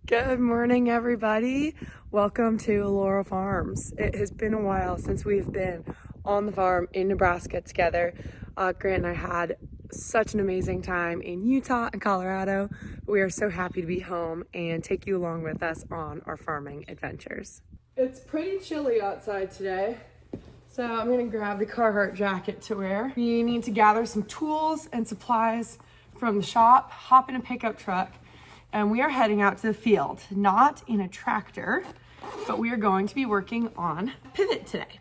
Good morning, everybody. Welcome to Aurora Farms. It has been a while since we've been on the farm in Nebraska together. Grant and I had such an amazing time in Utah and Colorado. We are so happy to be home and take you along with us on our farming adventures. It's pretty chilly outside today, so I'm gonna grab the Carhartt jacket to wear. We need to gather some tools and supplies from the shop, hop in a pickup truck, and we are heading out to the field, not in a tractor, but we are going to be working on pivot today.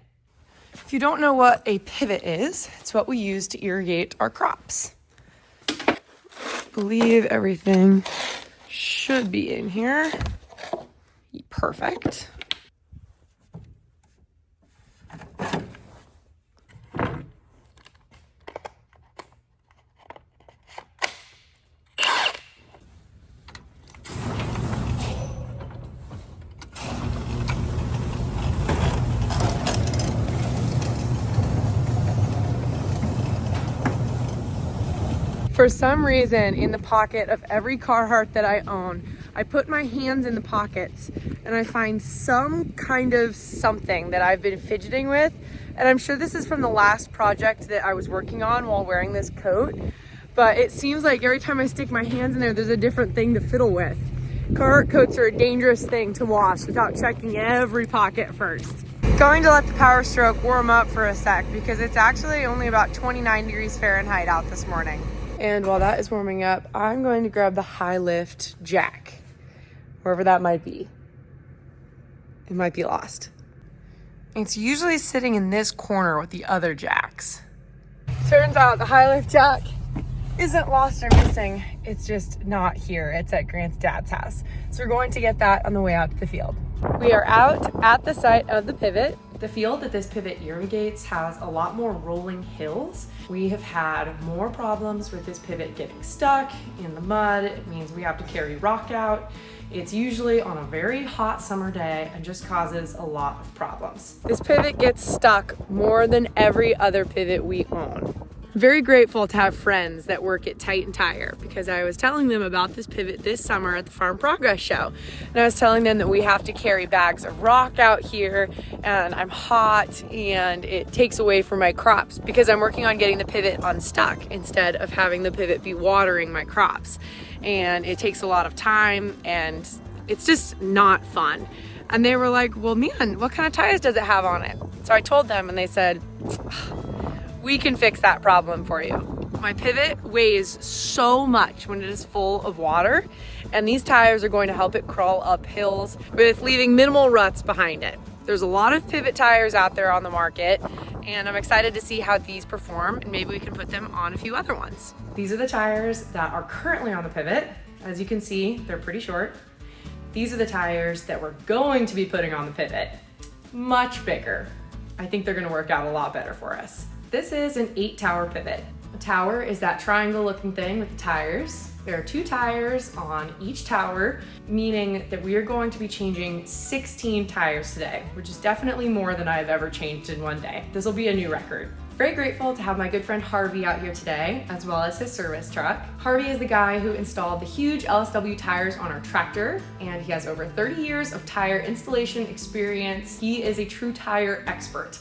If you don't know what a pivot is, it's what we use to irrigate our crops. I believe everything should be in here. Perfect. For some reason, in the pocket of every Carhartt that I own, I put my hands in the pockets and I find some kind of something that I've been fidgeting with. And I'm sure this is from the last project that I was working on while wearing this coat. But it seems like every time I stick my hands in there, there's a different thing to fiddle with. Carhartt coats are a dangerous thing to wash without checking every pocket first. Going to let the Power Stroke warm up for a sec because it's actually only about 29 degrees Fahrenheit out this morning. And while that is warming up, I'm going to grab the high lift jack, wherever that might be. It might be lost. It's usually sitting in this corner with the other jacks. Turns out the high lift jack isn't lost or missing. It's just not here. It's at Grant's dad's house. So we're going to get that on the way out to the field. We are out at the site of the pivot. The field that this pivot irrigates has a lot more rolling hills. We have had more problems with this pivot getting stuck in the mud. It means we have to carry rock out. It's usually on a very hot summer day and just causes a lot of problems. This pivot gets stuck more than every other pivot we own. Very grateful to have friends that work at Titan Tire because I was telling them about this pivot this summer at the Farm Progress Show. And I was telling them that we have to carry bags of rock out here and I'm hot and it takes away from my crops because I'm working on getting the pivot unstuck instead of having the pivot be watering my crops. And it takes a lot of time and it's just not fun. And they were like, well, man, what kind of tires does it have on it? So I told them and they said, we can fix that problem for you. My pivot weighs so much when it is full of water, and these tires are going to help it crawl up hills with leaving minimal ruts behind it. There's a lot of pivot tires out there on the market, and I'm excited to see how these perform, and maybe we can put them on a few other ones. These are the tires that are currently on the pivot. As you can see, they're pretty short. These are the tires that we're going to be putting on the pivot. Much bigger. I think they're gonna work out a lot better for us. This is an 8-tower pivot. A tower is that triangle looking thing with the tires. There are 2 tires on each tower, meaning that we are going to be changing 16 tires today, which is definitely more than I've ever changed in one day. This will be a new record. Very grateful to have my good friend Harvey out here today, as well as his service truck. Harvey is the guy who installed the huge LSW tires on our tractor, and he has over 30 years of tire installation experience. He is a true tire expert.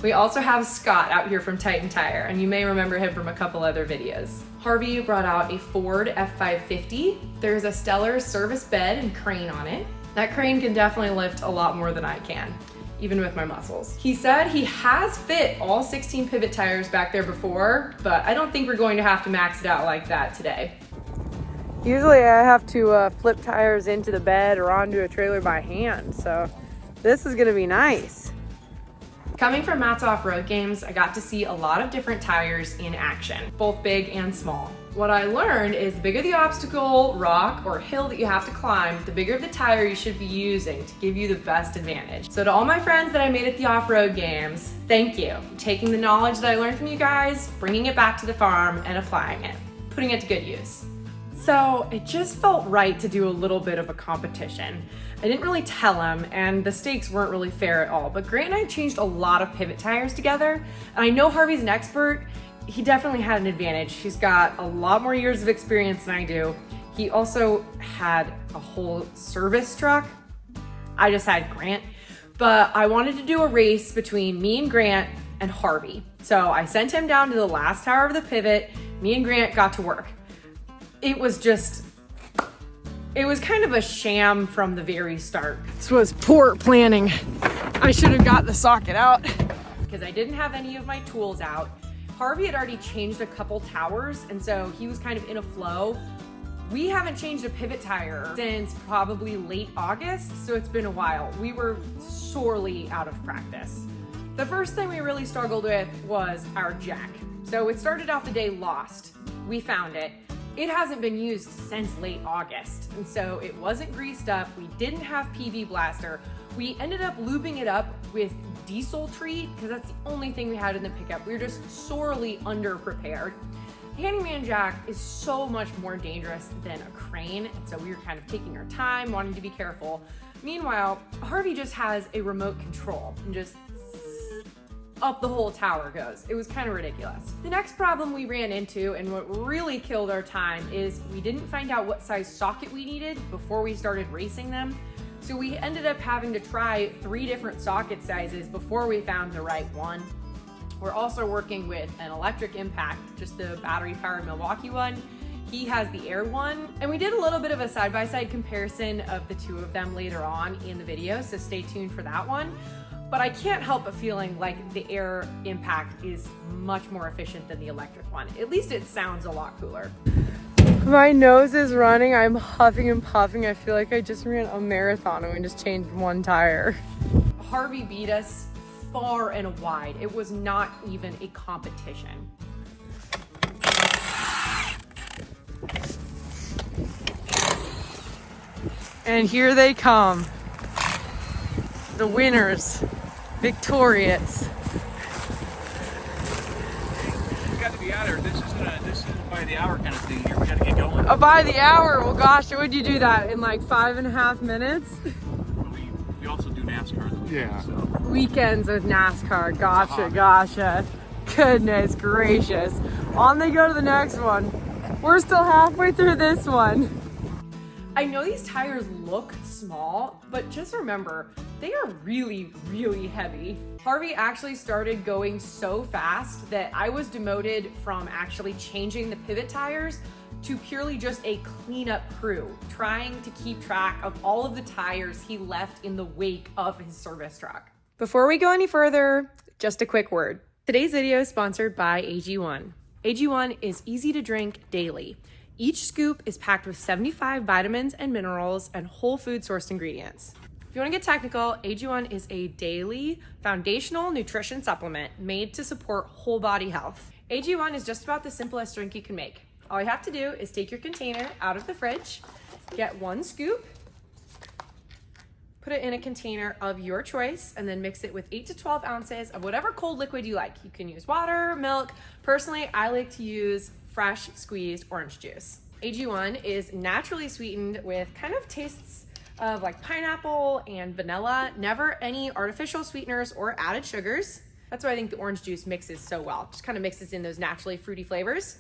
We also have Scott out here from Titan Tire, and you may remember him from a couple other videos. Harvey brought out a Ford F550. There's a stellar service bed and crane on it. That crane can definitely lift a lot more than I can, even with my muscles. He said he has fit all 16 pivot tires back there before, but I don't think we're going to have to max it out like that today. Usually I have to flip tires into the bed or onto a trailer by hand, so this is gonna be nice. Coming from Matt's off-road games, I got to see a lot of different tires in action, both big and small. What I learned is the bigger the obstacle, rock, or hill that you have to climb, the bigger the tire you should be using to give you the best advantage. So to all my friends that I made at the off-road games, thank you. I'm taking the knowledge that I learned from you guys, bringing it back to the farm, and applying it, putting it to good use. So it just felt right to do a little bit of a competition. I didn't really tell him, and the stakes weren't really fair at all, but Grant and I changed a lot of pivot tires together, and I know Harvey's an expert. He definitely had an advantage. He's got a lot more years of experience than I do. He also had a whole service truck. I just had Grant, but I wanted to do a race between me and Grant and Harvey. So I sent him down to the last tower of the pivot. Me and Grant got to work. It was kind of a sham from the very start. This was poor planning. I should have got the socket out because I didn't have any of my tools out. Harvey had already changed a couple towers, and so he was kind of in a flow. We haven't changed a pivot tire since probably late August, so it's been a while. We were sorely out of practice. The first thing we really struggled with was our jack. So it started off the day lost. We found it. It hasn't been used since late August, and so it wasn't greased up. We didn't have PV blaster. We ended up lubing it up with diesel treat because that's the only thing we had in the pickup. We were just sorely underprepared. Handyman jack is so much more dangerous than a crane, and so we were kind of taking our time, wanting to be careful. Meanwhile, Harvey just has a remote control and just up the whole tower goes. It was kind of ridiculous. The next problem we ran into, and what really killed our time, is we didn't find out what size socket we needed before we started racing them. So we ended up having to try 3 different socket sizes before we found the right one. We're also working with an electric impact, just the battery powered Milwaukee one. He has the air one. And we did a little bit of a side-by-side comparison of the two of them later on in the video, so stay tuned for that one. But I can't help but feeling like the air impact is much more efficient than the electric one. At least it sounds a lot cooler. My nose is running. I'm huffing and puffing. I feel like I just ran a marathon and we just changed one tire. Harvey beat us far and wide. It was not even a competition. And here they come. The winners, victorious. We got to be out here. This isn't by the hour kind of thing here. We got to get going. Oh, by the hour? Well, gosh, would you do that in like 5.5 minutes? We also do NASCAR. Yeah. So. Weekends with NASCAR. Gotcha. Goodness gracious. On they go to the next one. We're still halfway through this one. I know these tires look small, but just remember, they are really, really heavy. Harvey actually started going so fast that I was demoted from actually changing the pivot tires to purely just a cleanup crew, trying to keep track of all of the tires he left in the wake of his service truck. Before we go any further, just a quick word. Today's video is sponsored by AG1. AG1 is easy to drink daily. Each scoop is packed with 75 vitamins and minerals and whole food sourced ingredients. If you want to get technical, AG1 is a daily foundational nutrition supplement made to support whole body health. AG1 is just about the simplest drink you can make. All you have to do is take your container out of the fridge, get 1 scoop, put it in a container of your choice, and then mix it with 8 to 12 ounces of whatever cold liquid you like. You can use water, milk. Personally, I like to use fresh squeezed orange juice. AG1 is naturally sweetened with kind of tastes of like pineapple and vanilla, never any artificial sweeteners or added sugars. That's why I think the orange juice mixes so well. Just kind of mixes in those naturally fruity flavors.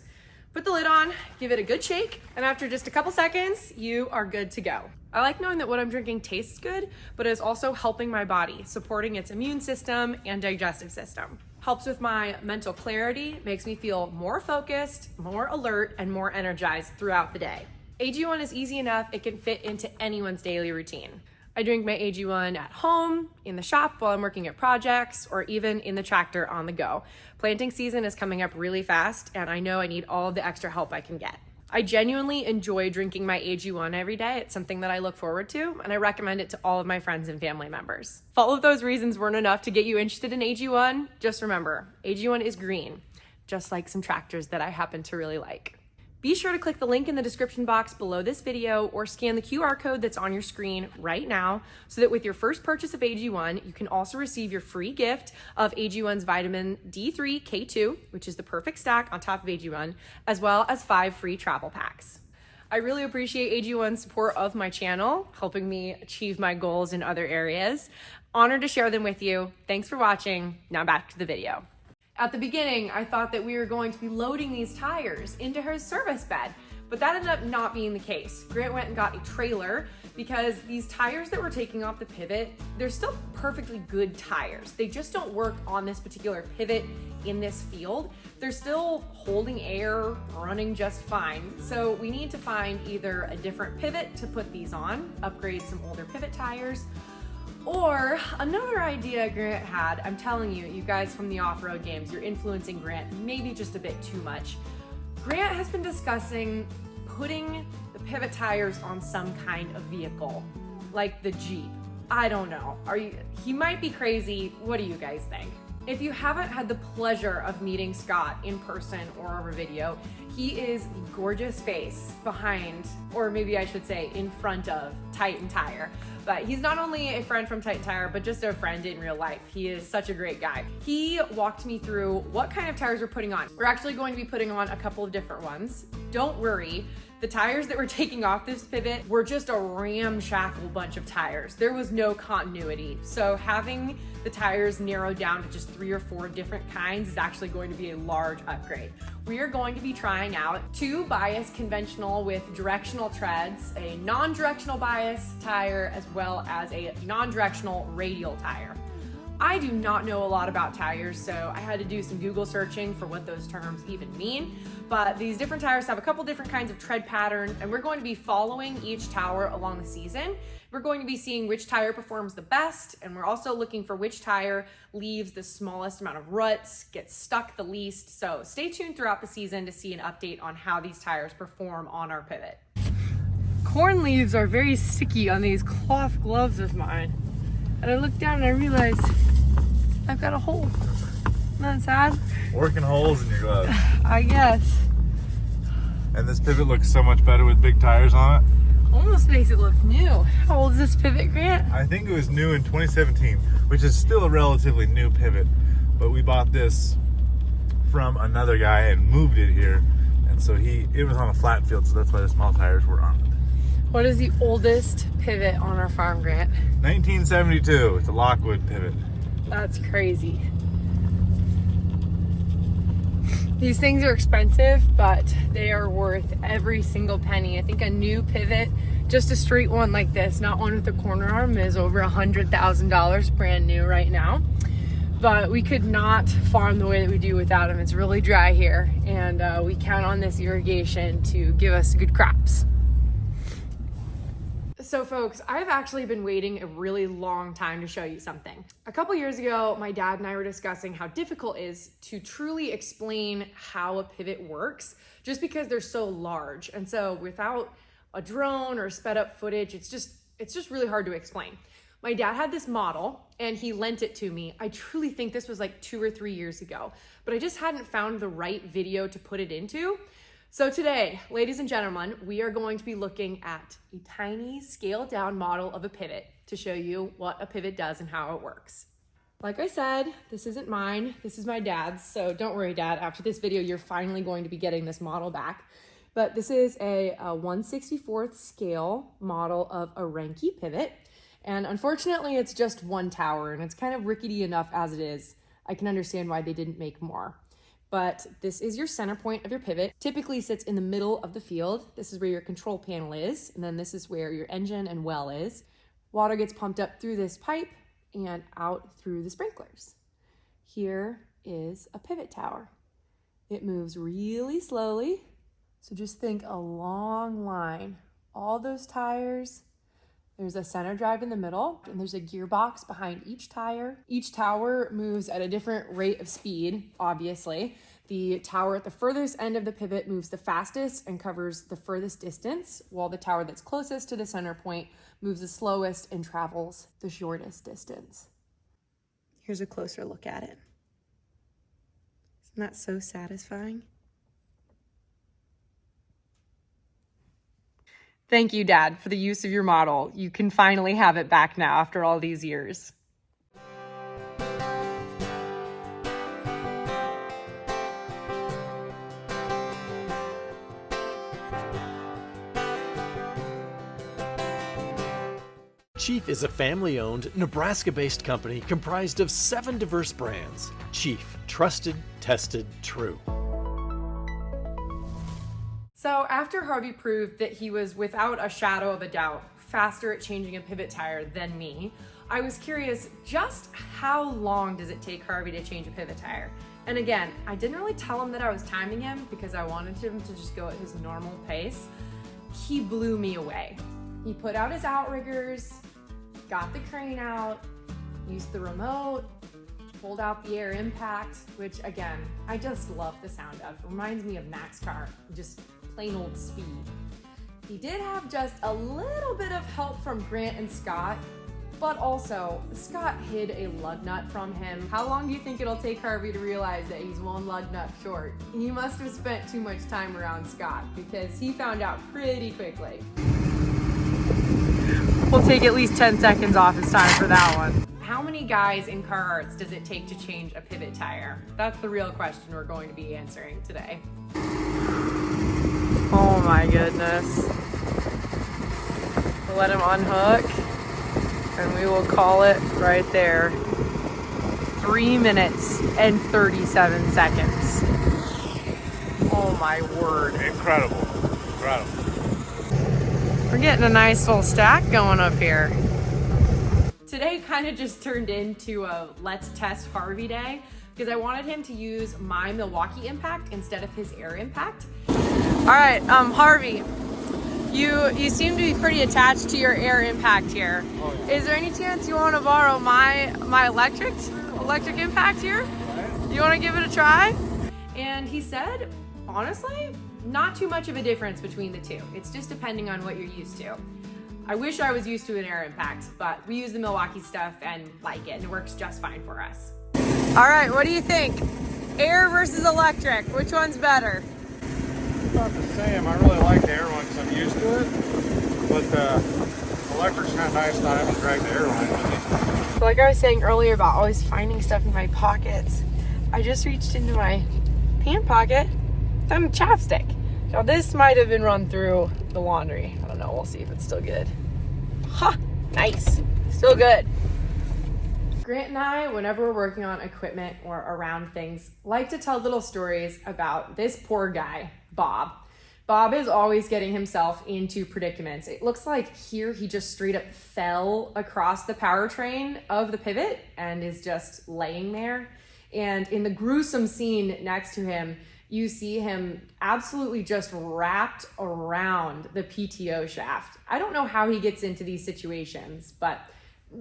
Put the lid on, give it a good shake, and after just a couple seconds, you are good to go. I like knowing that what I'm drinking tastes good, but is also helping my body, supporting its immune system and digestive system. Helps with my mental clarity, makes me feel more focused, more alert, and more energized throughout the day. AG1 is easy enough, it can fit into anyone's daily routine. I drink my AG1 at home, in the shop while I'm working at projects, or even in the tractor on the go. Planting season is coming up really fast, and I know I need all of the extra help I can get. I genuinely enjoy drinking my AG1 every day. It's something that I look forward to, and I recommend it to all of my friends and family members. If all of those reasons weren't enough to get you interested in AG1, just remember, AG1 is green, just like some tractors that I happen to really like. Be sure to click the link in the description box below this video or scan the QR code that's on your screen right now so that with your first purchase of AG1, you can also receive your free gift of AG1's vitamin D3 K2, which is the perfect stack on top of AG1, as well as 5 free travel packs. I really appreciate AG1's support of my channel, helping me achieve my goals in other areas. Honored to share them with you. Thanks for watching. Now back to the video. At the beginning, I thought that we were going to be loading these tires into her service bed, But that ended up not being the case. Grant went and got a trailer because these tires that we're taking off the pivot, they're still perfectly good tires. They just don't work on this particular pivot in this field. They're still holding air, running just fine. So we need to find either a different pivot to put these on, upgrade some older pivot tires, or another idea Grant had. I'm telling you, you guys from the off-road games, you're influencing Grant maybe just a bit too much. Grant has been discussing putting the pivot tires on some kind of vehicle, like the Jeep. I don't know. He might be crazy. What do you guys think? If you haven't had the pleasure of meeting Scott in person or over video, he is the gorgeous face behind, or maybe I should say in front of, Titan Tire. But he's not only a friend from Titan Tire, but just a friend in real life. He is such a great guy. He walked me through what kind of tires we're putting on. We're actually going to be putting on a couple of different ones. Don't worry. The tires that we're taking off this pivot were just a ramshackle bunch of tires. There was no continuity. So having the tires narrowed down to just 3 or 4 different kinds is actually going to be a large upgrade. We are going to be trying out 2 bias conventional with directional treads, a non-directional bias tire, as well as a non-directional radial tire. I do not know a lot about tires, so I had to do some Google searching for what those terms even mean. But these different tires have a couple different kinds of tread pattern, and we're going to be following each tower along the season. We're going to be seeing which tire performs the best, and we're also looking for which tire leaves the smallest amount of ruts, gets stuck the least. So stay tuned throughout the season to see an update on how these tires perform on our pivot. Corn leaves are very sticky on these cloth gloves of mine. And I looked down and I realized I've got a hole. Isn't that sad? Working holes in your gloves. I guess. And this pivot looks so much better with big tires on it. Almost makes it look new. How old is this pivot, Grant? I think it was new in 2017, which is still a relatively new pivot. But we bought this from another guy and moved it here. And so it was on a flat field, so that's why the small tires were on it. What is the oldest pivot on our farm, Grant? 1972. It's a Lockwood pivot. That's crazy. These things are expensive, but they are worth every single penny. I think a new pivot, just a straight one like this, not one with a corner arm, is over $100,000 brand new right now. But we could not farm the way that we do without them. It's really dry here, and we count on this irrigation to give us good crops. So folks, I've actually been waiting a really long time to show you something. A couple years ago, my dad and I were discussing how difficult it is to truly explain how a pivot works, just because they're so large. And so without a drone or sped up footage, it's just really hard to explain. My dad had this model and he lent it to me. I truly think this was like 2 or 3 years ago, but I just hadn't found the right video to put it into. So today, ladies and gentlemen, we are going to be looking at a tiny scaled down model of a pivot to show you what a pivot does and how it works. Like I said, this isn't mine, this is my dad's. So don't worry, Dad, after this video, you're finally going to be getting this model back. But this is a 1/64th scale model of a Renke pivot. And unfortunately, it's just one tower and it's kind of rickety enough as it is. I can understand why they didn't make more. But this is your center point of your pivot. Typically sits in the middle of the field. This is where your control panel is. And then this is where your engine and well is. Water gets pumped up through this pipe and out through the sprinklers. Here is a pivot tower. It moves really slowly. So just think a long line. All those tires. There's a center drive in the middle, and there's a gearbox behind each tire. Each tower moves at a different rate of speed, obviously. The tower at the furthest end of the pivot moves the fastest and covers the furthest distance, while the tower that's closest to the center point moves the slowest and travels the shortest distance. Here's a closer look at it. Isn't that so satisfying? Thank you, Dad, for the use of your model. You can finally have it back now after all these years. Chief is a family-owned, Nebraska-based company comprised of 7 diverse brands. Chief, trusted, tested, true. So after Harvey proved that he was without a shadow of a doubt faster at changing a pivot tire than me, I was curious, just how long does it take Harvey to change a pivot tire? And again, I didn't really tell him that I was timing him because I wanted him to just go at his normal pace. He blew me away. He put out his outriggers, got the crane out, used the remote, pulled out the air impact, which again, I just love the sound of. It reminds me of NASCAR, just plain old speed. He did have just a little bit of help from Grant and Scott, but also Scott hid a lug nut from him. How long do you think it'll take Harvey to realize that he's one lug nut short? He must have spent too much time around Scott because he found out pretty quickly. We'll take at least 10 seconds off his time for that one. How many guys in Carhartts does it take to change a pivot tire? That's the real question we're going to be answering today. Oh my goodness. We'll let him unhook and we will call it right there. 3 minutes and 37 seconds. Oh my word. Incredible. Incredible. We're getting a nice little stack going up here. Today kind of just turned into a let's test Harvey day because I wanted him to use my Milwaukee impact instead of his air impact. All right, Harvey, you seem to be pretty attached to your air impact here. Oh, yeah. Is there any chance you want to borrow my electric impact here? You want to give it a try? And he said, honestly, not too much of a difference between the two. It's just depending on what you're used to. I wish I was used to an air impact, but we use the Milwaukee stuff and like it, and it works just fine for us. All right, what do you think? Air versus electric, which one's better? About the same. I really like the air one because I'm used to it, but the electric's kind of nice not having to drag the air line with me. So like I was saying earlier about always finding stuff in my pockets, I just reached into my pant pocket, found a chapstick. Now this might have been run through the laundry. I don't know, we'll see if it's still good. Ha, nice, still good. Grant and I, whenever we're working on equipment or around things, like to tell little stories about this poor guy, Bob. Bob is always getting himself into predicaments. It looks like here he just straight up fell across the powertrain of the pivot and is just laying there. And in the gruesome scene next to him, you see him absolutely just wrapped around the PTO shaft. I don't know how he gets into these situations, but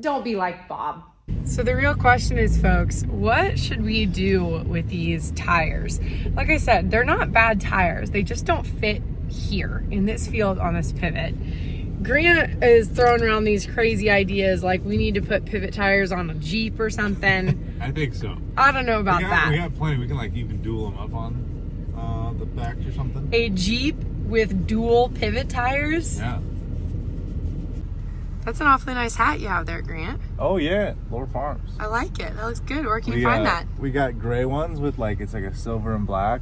don't be like Bob. So the real question is, folks, what should we do with these tires? Like I said, they're not bad tires. They just don't fit here in this field on this pivot. Grant is throwing around these crazy ideas like we need to put pivot tires on a Jeep or something. I think so. I don't know about that. We got plenty. We can like even dual them up on the back or something. A Jeep with dual pivot tires? Yeah. That's an awfully nice hat you have there, Grant. Oh yeah, Lower Farms. I like it. That looks good. Where can you find that? We got gray ones with like, it's like a silver and black.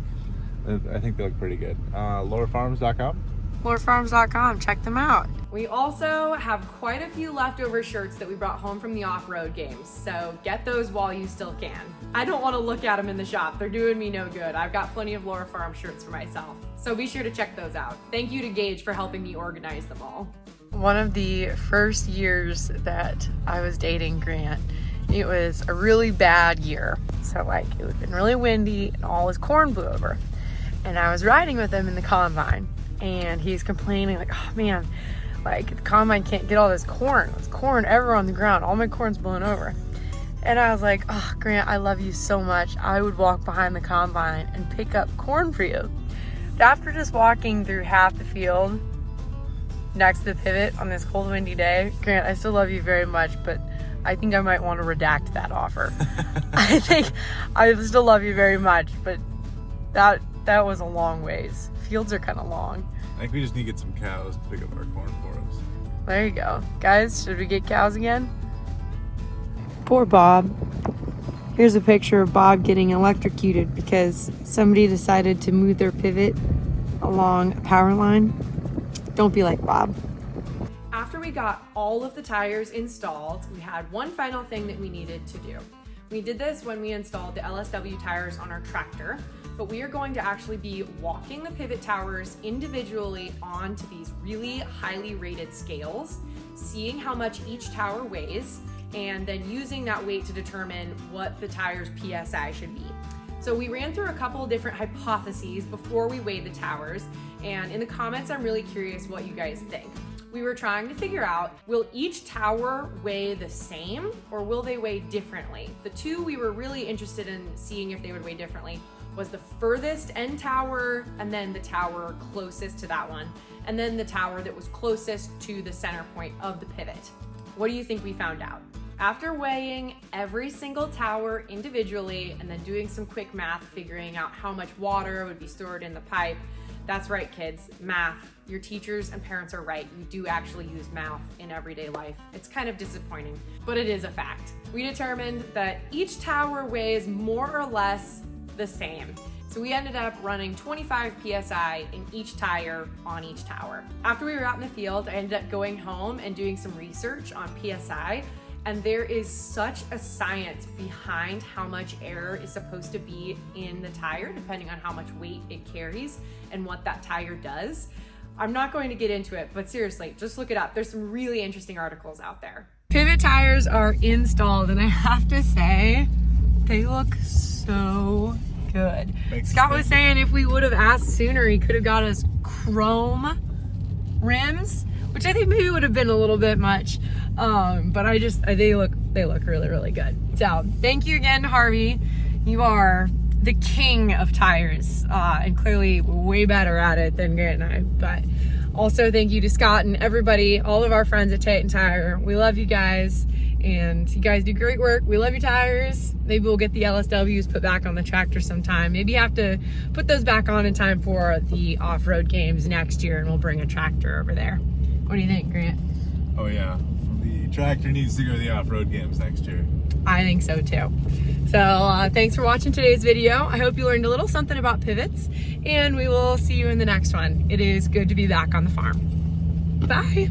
I think they look pretty good. Lowerfarms.com. Lowerfarms.com. Check them out. We also have quite a few leftover shirts that we brought home from the off-road games, so get those while you still can. I don't want to look at them in the shop. They're doing me no good. I've got plenty of Lower Farm shirts for myself, so be sure to check those out. Thank you to Gage for helping me organize them all. One of the first years that I was dating Grant, it was a really bad year. So like it had been really windy and all his corn blew over. And I was riding with him in the combine and he's complaining like, oh man, like the combine can't get all this corn. There's corn everywhere on the ground. All my corn's blown over. And I was like, oh Grant, I love you so much. I would walk behind the combine and pick up corn for you. But after just walking through half the field next to the pivot on this cold windy day, Grant, I still love you very much, but I think I might want to redact that offer. I think I still love you very much, but that was a long ways. Fields are kind of long. I think we just need to get some cows to pick up our corn for us. There you go. Guys, should we get cows again? Poor Bob. Here's a picture of Bob getting electrocuted because somebody decided to move their pivot along a power line. Don't be like Bob. After we got all of the tires installed, we had one final thing that we needed to do. We did this when we installed the LSW tires on our tractor, but we are going to actually be walking the pivot towers individually onto these really highly rated scales, seeing how much each tower weighs, and then using that weight to determine what the tire's PSI should be. So we ran through a couple of different hypotheses before we weighed the towers, and in the comments, I'm really curious what you guys think. We were trying to figure out, will each tower weigh the same or will they weigh differently? The two we were really interested in seeing if they would weigh differently was the furthest end tower and then the tower closest to that one, and then the tower that was closest to the center point of the pivot. What do you think we found out? After weighing every single tower individually and then doing some quick math, figuring out how much water would be stored in the pipe, that's right, kids, math. Your teachers and parents are right. You do actually use math in everyday life. It's kind of disappointing, but it is a fact. We determined that each tower weighs more or less the same. So we ended up running 25 PSI in each tire on each tower. After we were out in the field, I ended up going home and doing some research on PSI, and there is such a science behind how much air is supposed to be in the tire, depending on how much weight it carries and what that tire does. I'm not going to get into it, but seriously, just look it up. There's some really interesting articles out there. Pivot tires are installed, and I have to say, they look so good. Scott was saying if we would have asked sooner, he could have got us chrome rims, which I think maybe would have been a little bit much. But they look really, really good. So thank you again, Harvey. You are the king of tires, and clearly way better at it than Grant and I. But also thank you to Scott and everybody, all of our friends at Titan Tire. We love you guys, and you guys do great work. We love your tires. Maybe we'll get the LSWs put back on the tractor sometime. Maybe you have to put those back on in time for the off-road games next year, and we'll bring a tractor over there. What do you think, Grant? Oh yeah, the tractor needs to go to the off-road games next year. I think so too. So thanks for watching today's video. I hope you learned a little something about pivots, and we will see you in the next one. It is good to be back on the farm. Bye.